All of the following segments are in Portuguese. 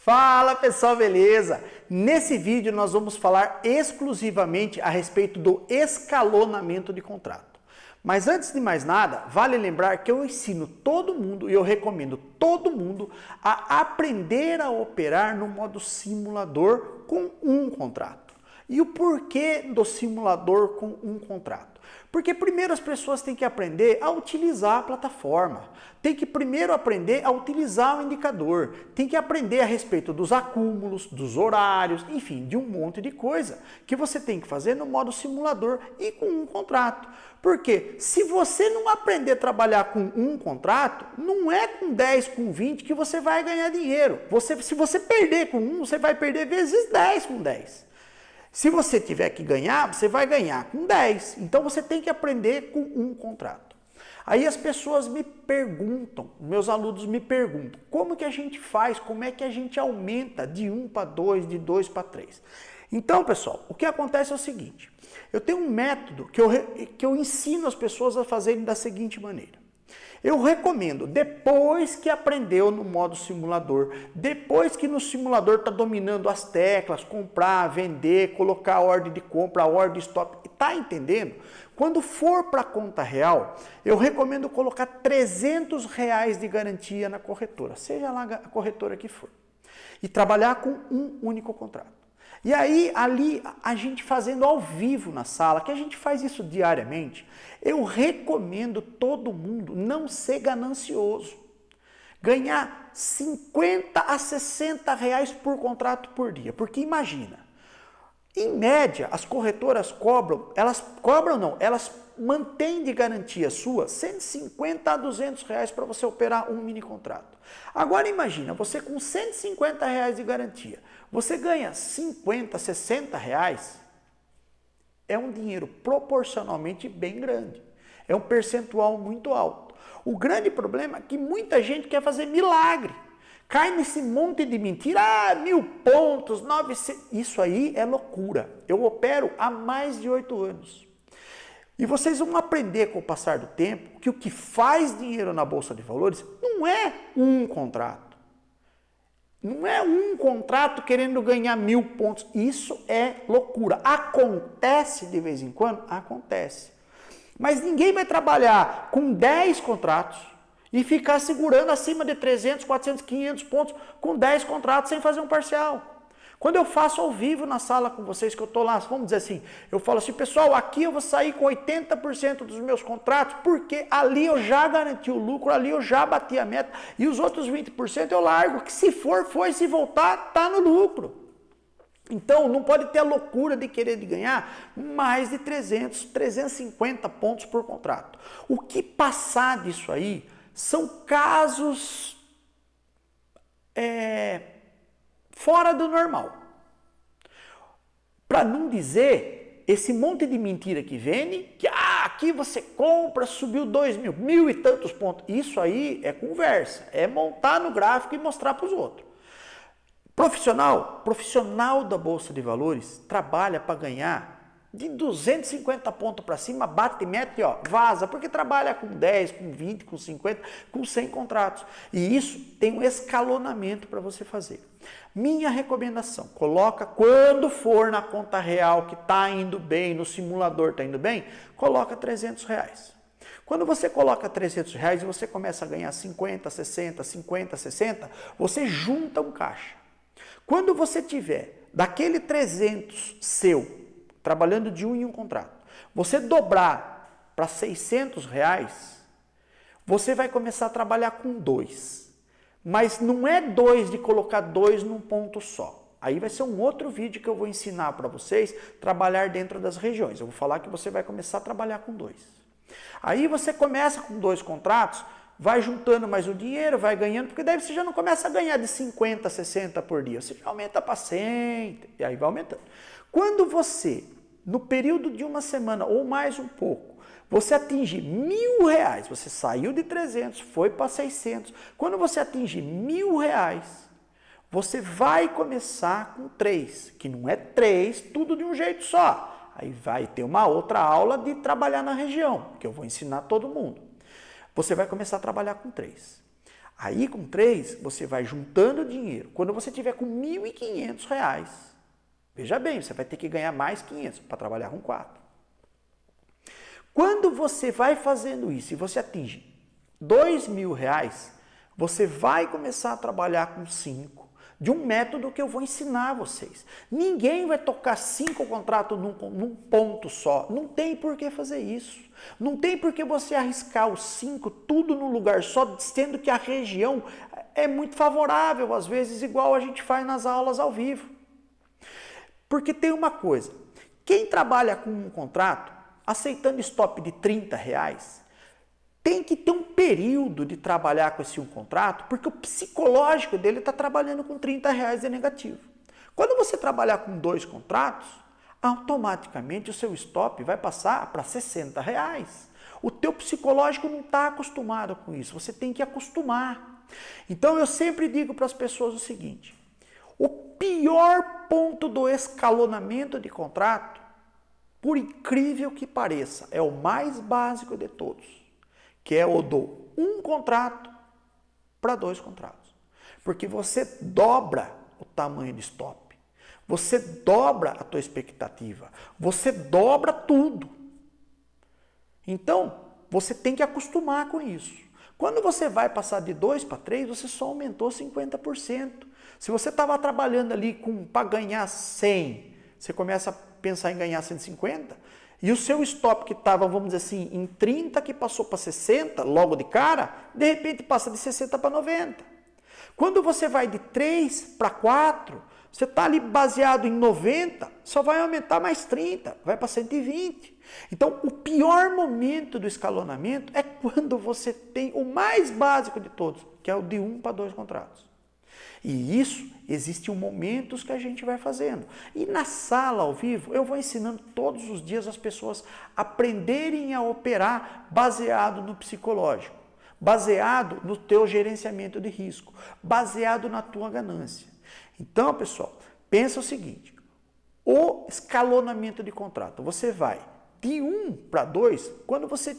Fala pessoal, beleza? Nesse vídeo nós vamos falar exclusivamente a respeito do escalonamento de contrato. Mas antes de mais nada, vale lembrar que eu ensino todo mundo e eu recomendo todo mundo a aprender a operar no modo simulador com um contrato. E o porquê do simulador com um contrato? Porque primeiro as pessoas têm que aprender a utilizar a plataforma, tem que primeiro aprender a utilizar o indicador, tem que aprender a respeito dos acúmulos, dos horários, enfim, de um monte de coisa que você tem que fazer no modo simulador e com um contrato. Porque se você não aprender a trabalhar com um contrato, não é com 10, com 20 que você vai ganhar dinheiro. Se você perder com um, você vai perder vezes 10 com 10. Se você tiver que ganhar, você vai ganhar com 10. Então você tem que aprender com um contrato. Aí as pessoas me perguntam, meus alunos me perguntam, como que a gente faz, como é que a gente aumenta de 1 para 2, de 2 para 3? Então, pessoal, o que acontece é o seguinte, eu tenho um método que eu ensino as pessoas a fazerem da seguinte maneira. Eu recomendo, depois que aprendeu no modo simulador, depois que no simulador está dominando as teclas, comprar, vender, colocar a ordem de compra, a ordem de stop, está entendendo? Quando for para a conta real, eu recomendo colocar R$300 de garantia na corretora, seja lá a corretora que for, e trabalhar com um único contrato. E aí, ali, a gente fazendo ao vivo na sala, que a gente faz isso diariamente, eu recomendo todo mundo não ser ganancioso. Ganhar 50 a 60 reais por contrato por dia. Porque imagina, em média, as corretoras elas mantêm de garantia sua 150 a 200 reais para você operar um mini contrato. Agora imagina, você com 150 reais de garantia, você ganha 50, 60 reais, é um dinheiro proporcionalmente bem grande. É um percentual muito alto. O grande problema é que muita gente quer fazer milagre. Cai nesse monte de mentira, 1000 pontos, 900... Isso aí é loucura. Eu opero há mais de 8 anos. E vocês vão aprender com o passar do tempo que o que faz dinheiro na Bolsa de Valores não é um contrato. Não é um contrato querendo ganhar 1000 pontos. Isso é loucura. Acontece de vez em quando? Acontece. Mas ninguém vai trabalhar com 10 contratos e ficar segurando acima de 300, 400, 500 pontos com 10 contratos sem fazer um parcial. Quando eu faço ao vivo na sala com vocês, que eu estou lá, vamos dizer assim, eu falo assim, pessoal, aqui eu vou sair com 80% dos meus contratos, porque ali eu já garanti o lucro, ali eu já bati a meta, e os outros 20% eu largo, que se for, foi, se voltar, está no lucro. Então, não pode ter a loucura de querer ganhar mais de 300, 350 pontos por contrato. O que passar disso aí são casos fora do normal. Para não dizer esse monte de mentira que vem, que aqui você compra, subiu 2.000, 1.000 e tantos pontos. Isso aí é conversa, é montar no gráfico e mostrar para os outros. Profissional da Bolsa de Valores trabalha para ganhar de 250 pontos para cima, bate, mete, vaza, porque trabalha com 10, com 20, com 50, com 100 contratos. E isso tem um escalonamento para você fazer. Minha recomendação, coloca quando for na conta real que está indo bem, no simulador está indo bem, coloca R$300. Quando você coloca R$300 e você começa a ganhar 50, 60, 50, 60, você junta um caixa. Quando você tiver daquele 300 seu, trabalhando de um em um contrato, você dobrar para R$600, você vai começar a trabalhar com 2. Mas não é 2 de colocar 2 num ponto só. Aí vai ser um outro vídeo que eu vou ensinar para vocês trabalhar dentro das regiões. Eu vou falar que você vai começar a trabalhar com 2. Aí você começa com 2 contratos, vai juntando mais o dinheiro, vai ganhando, porque daí você já não começa a ganhar de 50, 60 por dia, você já aumenta para 100, e aí vai aumentando. Quando você, no período de uma semana ou mais um pouco, você atinge R$1.000, você saiu de 300, foi para 600, quando você atinge R$1.000, você vai começar com 3, que não é 3, tudo de um jeito só. Aí vai ter uma outra aula de trabalhar na região, que eu vou ensinar todo mundo. Você vai começar a trabalhar com 3. Aí com 3, você vai juntando dinheiro. Quando você tiver com R$ 1.500, veja bem, você vai ter que ganhar mais 500 para trabalhar com 4. Quando você vai fazendo isso e você atinge R$ 2.000, você vai começar a trabalhar com 5, de um método que eu vou ensinar vocês. Ninguém vai tocar 5 contratos num ponto só. Não tem por que fazer isso. Não tem por que você arriscar os 5 tudo num lugar só, sendo que a região é muito favorável, às vezes igual a gente faz nas aulas ao vivo. Porque tem uma coisa, quem trabalha com um contrato, aceitando stop de R$ 30, tem que ter um período de trabalhar com esse um contrato, porque o psicológico dele está trabalhando com R$ 30 de negativo. Quando você trabalhar com 2 contratos, automaticamente o seu stop vai passar para R$ 60. O teu psicológico não está acostumado com isso, você tem que acostumar. Então eu sempre digo para as pessoas o seguinte, o pior ponto do escalonamento de contrato, por incrível que pareça, é o mais básico de todos, que é o do um contrato para 2 contratos. Porque você dobra o tamanho de stop, você dobra a tua expectativa, você dobra tudo. Então, você tem que acostumar com isso. Quando você vai passar de 2 para 3, você só aumentou 50%. Se você estava trabalhando ali para ganhar 100, você começa a pensar em ganhar 150, e o seu stop que estava, vamos dizer assim, em 30, que passou para 60, logo de cara, de repente passa de 60 para 90. Quando você vai de 3 para 4, você está ali baseado em 90, só vai aumentar mais 30, vai para 120. Então, o pior momento do escalonamento é quando você tem o mais básico de todos, que é o de 1 para 2 contratos. E isso, existem momentos que a gente vai fazendo. E na sala ao vivo, eu vou ensinando todos os dias as pessoas a aprenderem a operar baseado no psicológico, baseado no teu gerenciamento de risco, baseado na tua ganância. Então, pessoal, pensa o seguinte, o escalonamento de contrato, você vai de 1 para 2, quando você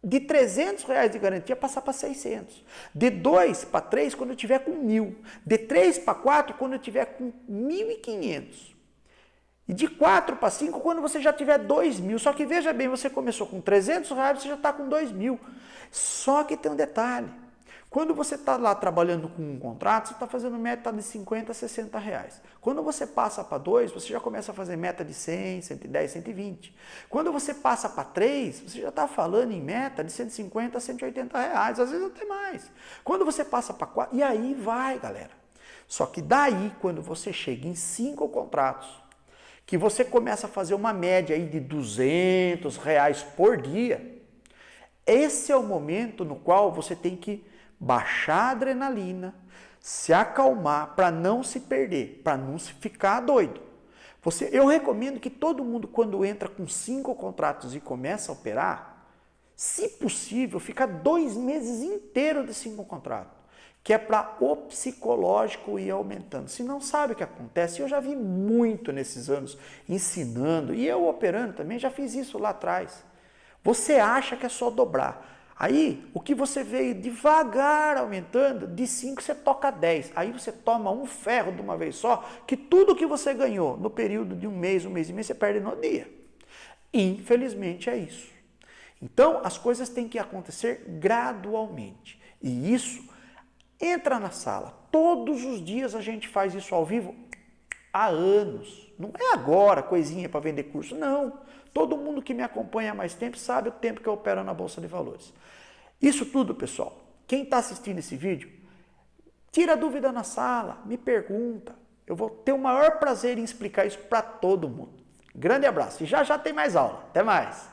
de R$ 300 de garantia passar para 600. De 2 para 3 quando eu tiver com 1.000. De 3 para 4 quando eu tiver com 1.500. E de 4 para 5 quando você já tiver 2.000. Só que veja bem, você começou com R$ 300, você já está com 2.000. Só que tem um detalhe. Quando você está lá trabalhando com um contrato, você está fazendo meta de 50, 60 reais. Quando você passa para 2, você já começa a fazer meta de 100, 110, 120. Quando você passa para 3, você já está falando em meta de 150, 180 reais, às vezes até mais. Quando você passa para 4, e aí vai, galera. Só que daí, quando você chega em 5 contratos, que você começa a fazer uma média aí de 200 reais por dia, esse é o momento no qual você tem que baixar a adrenalina, se acalmar para não se perder, para não se ficar doido. Eu recomendo que todo mundo, quando entra com 5 contratos e começa a operar, se possível, fica 2 meses inteiros de 5 contratos, que é para o psicológico ir aumentando. Se não sabe o que acontece, eu já vi muito nesses anos ensinando, e eu operando também, já fiz isso lá atrás. Você acha que é só dobrar. Aí, o que você veio devagar aumentando, de 5 você toca 10. Aí você toma um ferro de uma vez só, que tudo que você ganhou no período de um mês e meio, você perde no dia. Infelizmente é isso. Então, as coisas têm que acontecer gradualmente. E isso, entra na sala. Todos os dias a gente faz isso ao vivo há anos. Não é agora, coisinha para vender curso, não. Todo mundo que me acompanha há mais tempo sabe o tempo que eu opero na Bolsa de Valores. Isso tudo, pessoal, quem está assistindo esse vídeo, tira dúvida na sala, me pergunta. Eu vou ter o maior prazer em explicar isso para todo mundo. Grande abraço e já já tem mais aula. Até mais!